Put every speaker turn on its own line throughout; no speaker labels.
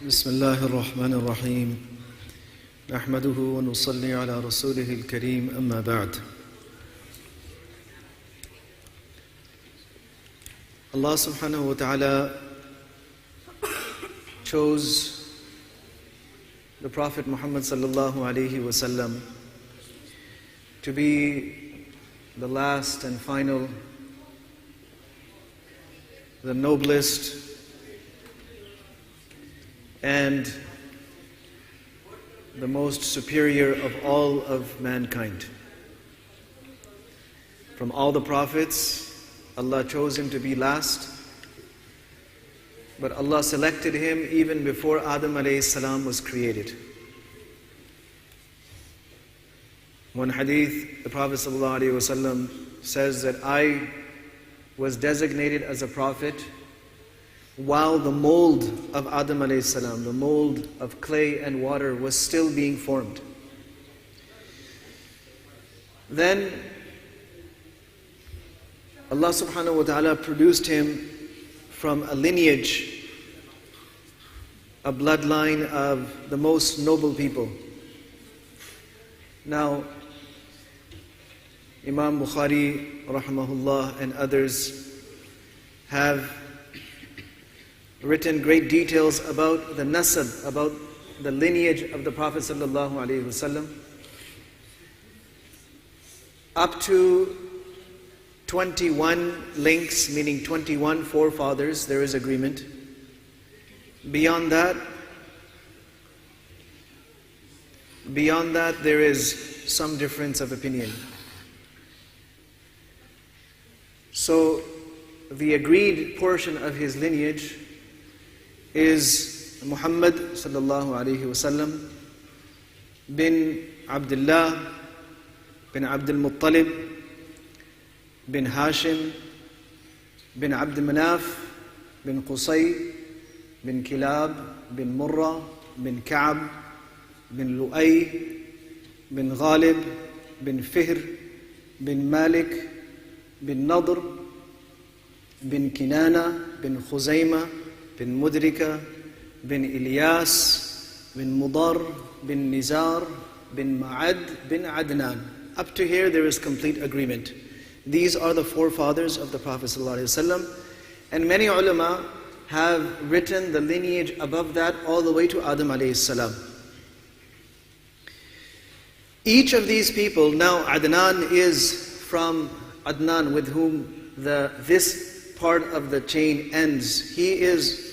بسم الله الرحمن الرحيم نحمده ونصلي على رسوله الكريم أما بعد. Allah subhanahu wa ta'ala chose the Prophet Muhammad sallallahu alayhi wa sallam to be the last and final, the noblest and the most superior of all of mankind. From all the prophets, Allah chose him to be last, but Allah selected him even before Adam alayhi salam was created. One hadith, the Prophet sallallahu alayhi wa sallam says that I was designated as a prophet while the mold of Adam alayhi salam, the mold of clay and water, was still being formed. Then Allah subhanahu wa ta'ala produced him from a lineage, a bloodline of the most noble people. Now, Imam Bukhari rahimahullah and others have written great details about the nasab, about the lineage of the Prophet sallallahu alaihi wasallam, up to 21 links, meaning 21 forefathers. There is agreement. Beyond that, there is some difference of opinion. So, the agreed portion of his lineage is Muhammad sallallahu alayhi wasallam bin Abdullah bin Abdul Muttalib bin Hashim bin Abd Manaf bin Qusay bin Kilab bin Murrah bin Ka'b bin Lu'ay bin Ghalib bin Fihr bin Malik bin Nadr bin Kinana bin Khuzaymah bin Mudrika bin Ilyas bin Mudar bin Nizar bin Ma'ad bin Adnan. Up to here there is complete agreement. These are the forefathers of the Prophet ﷺ, and many ulama have written the lineage above that all the way to Adam alayhi salam. Each of these people, now Adnan is from Adnan, with whom this part of the chain ends. He is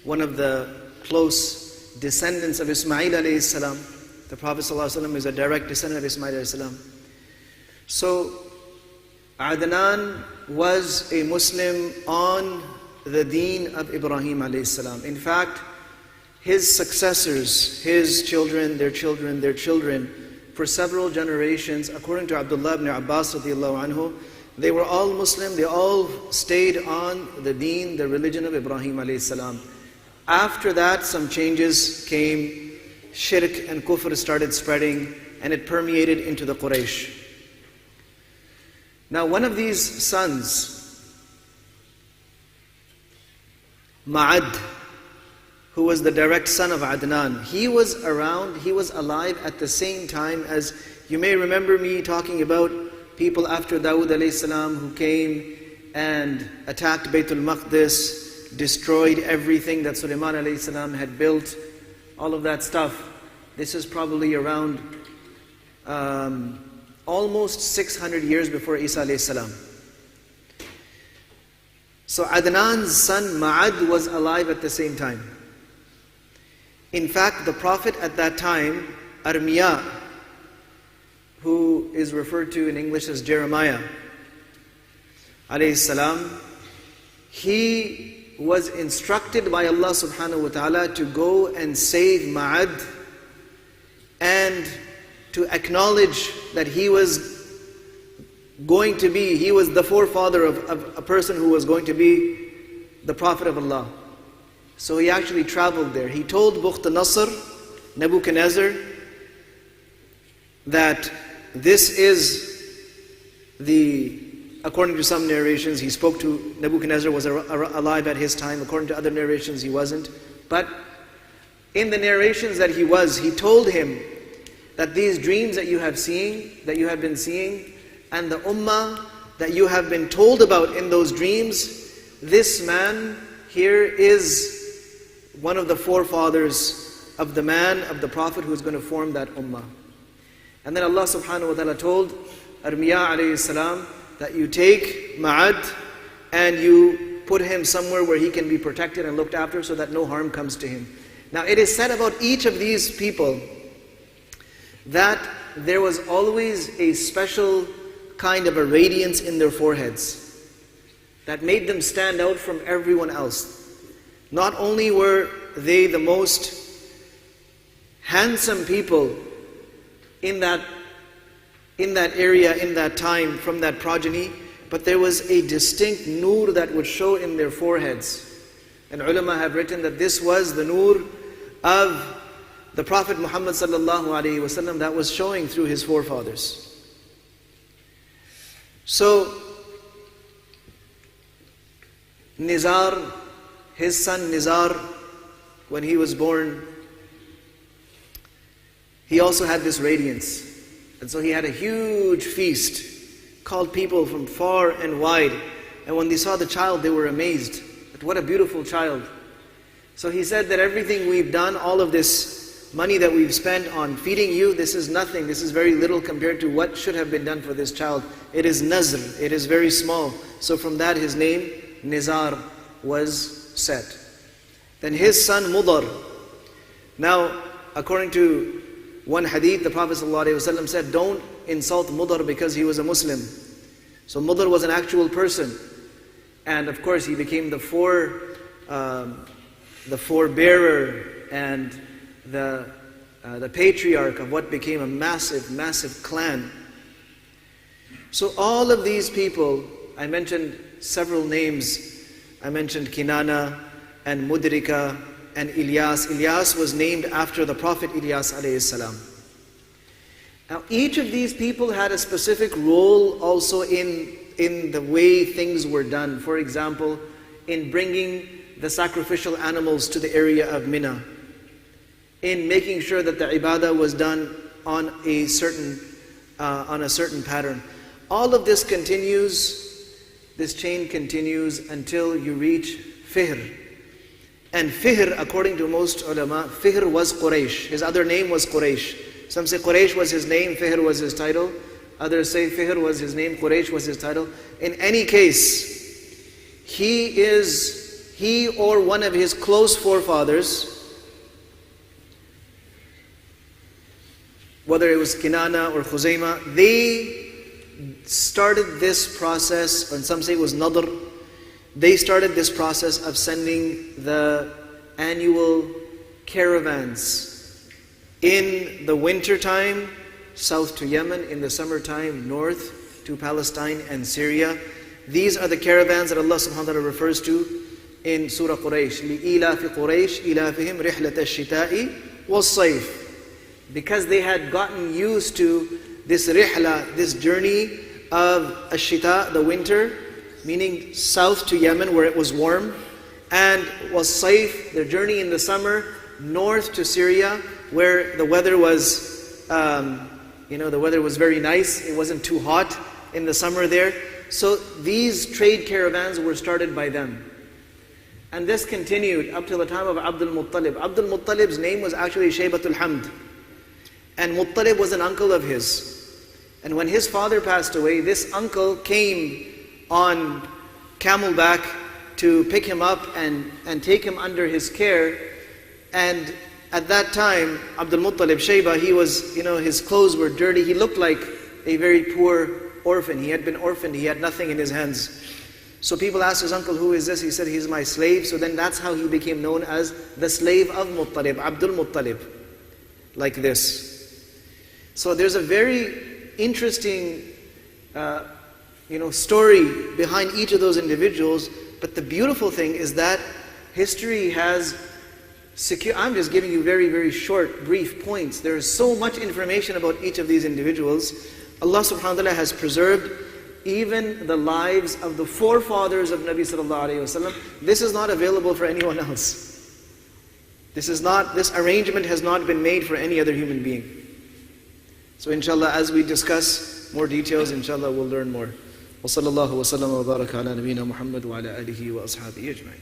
one of the close descendants of Ismail alayhi salam. The Prophet ﷺ is a direct descendant of Ismail alayhi salam. So Adnan was a Muslim on the deen of Ibrahim alayhi salam. In fact, his successors, his children, their children, their children, for several generations, according to Abdullah ibn Abbas radiallahu anhu, they were all Muslim. They all stayed on the deen, the religion of Ibrahim alayhi salam. After that, some changes came. Shirk and kufr started spreading, and it permeated into the Quraysh. Now, one of these sons, Ma'ad, who was the direct son of Adnan, he was alive at the same time as, you may remember me talking about people after Dawood alayhi salam who came and attacked Baytul Maqdis, destroyed everything that Sulaiman alayhi salam had built, all of that stuff. This is probably around almost 600 years before Isa alayhi salam. So Adnan's son Ma'ad was alive at the same time. In fact, the Prophet at that time, Armiya, who is referred to in English as Jeremiah alayhi salam, he was instructed by Allah subhanahu wa ta'ala to go and save Ma'ad and to acknowledge that he was the forefather of a person who was going to be the Prophet of Allah. So he actually traveled there. He told Nasr, Nebuchadnezzar, that this is according to some narrations, he spoke to Nebuchadnezzar, was alive at his time. According to other narrations, he wasn't. But in the narrations that he told him that these dreams that you have been seeing, and the ummah that you have been told about in those dreams, this man here is one of the forefathers of the Prophet who is going to form that ummah. And then Allah subhanahu wa ta'ala told Armiya alayhi salam that you take Ma'ad and you put him somewhere where he can be protected and looked after so that no harm comes to him. Now it is said about each of these people that there was always a special kind of a radiance in their foreheads that made them stand out from everyone else. Not only were they the most handsome people in that area, in that time, from that progeny, but there was a distinct nur that would show in their foreheads. And ulama have written that this was the nur of the Prophet Muhammad sallallahu alaihi wasallam that was showing through his forefathers. So Nizar, his son Nizar, when he was born, he also had this radiance. And so he had a huge feast, called people from far and wide. And when they saw the child, they were amazed at what a beautiful child. So he said that everything we've done, all of this money that we've spent on feeding you, this is nothing. This is very little compared to what should have been done for this child. It is nazr, it is very small. So from that his name, Nizar, was set. Then his son Mudar. Now, according to one hadith, the Prophet ﷺ said, don't insult Mudar because he was a Muslim. So Mudar was an actual person. And of course he became the forebearer and the patriarch of what became a massive, massive clan. So all of these people, I mentioned several names. I mentioned Kinana and Mudrika and Ilyas. Ilyas was named after the Prophet Ilyas alayhi salam. Now each of these people had a specific role also in the way things were done. For example, in bringing the sacrificial animals to the area of Mina, in making sure that the ibadah was done on a certain pattern. All of this continues, this chain continues until you reach Fihr. And Fihr, according to most ulama, Fihr was Quraysh. His other name was Quraysh. Some say Quraysh was his name, Fihr was his title. Others say Fihr was his name, Quraysh was his title. In any case, he or one of his close forefathers, whether it was Kinana or Khuzaymah, they started this process, and some say it was Nadr. They started this process of sending the annual caravans in the winter time south to Yemen, in the summertime north to Palestine and Syria. These are the caravans that Allah subhanahu wa ta'ala refers to in Surah Quraysh. لِإِيلَافِ قُرَيْشِ إِلَافِهِمْ رِحْلَةَ الشِّتَاءِ وَالصَّيْفِ. Because they had gotten used to this rihla, this journey of ash-shita, the winter, meaning south to Yemen where it was warm, and was-sayf, their journey in the summer, north to Syria where the weather was, the weather was very nice. It wasn't too hot in the summer there. So these trade caravans were started by them. And this continued up till the time of Abdul Muttalib. Abdul Muttalib's name was actually Shaybatul Hamd. And Muttalib was an uncle of his. And when his father passed away, this uncle came on camelback to pick him up and take him under his care. And at that time, Abdul Muttalib, Shayba, he was, his clothes were dirty. He looked like a very poor orphan. He had been orphaned. He had nothing in his hands. So people asked his uncle, who is this? He said, he's my slave. So then that's how he became known as the slave of Muttalib, Abdul Muttalib, like this. So there's a very interesting story behind each of those individuals. But the beautiful thing is that history has I'm just giving you very, very short, brief points. There is so much information about each of these individuals. Allah subhanahu wa ta'ala has preserved even the lives of the forefathers of Nabi sallallahu alayhi wa sallam. This is not available for anyone else. This arrangement has not been made for any other human being. So inshallah, as we discuss more details, inshallah we'll learn more. وصلى الله وسلم وبارك على نبينا محمد وعلى آله وأصحابه أجمعين.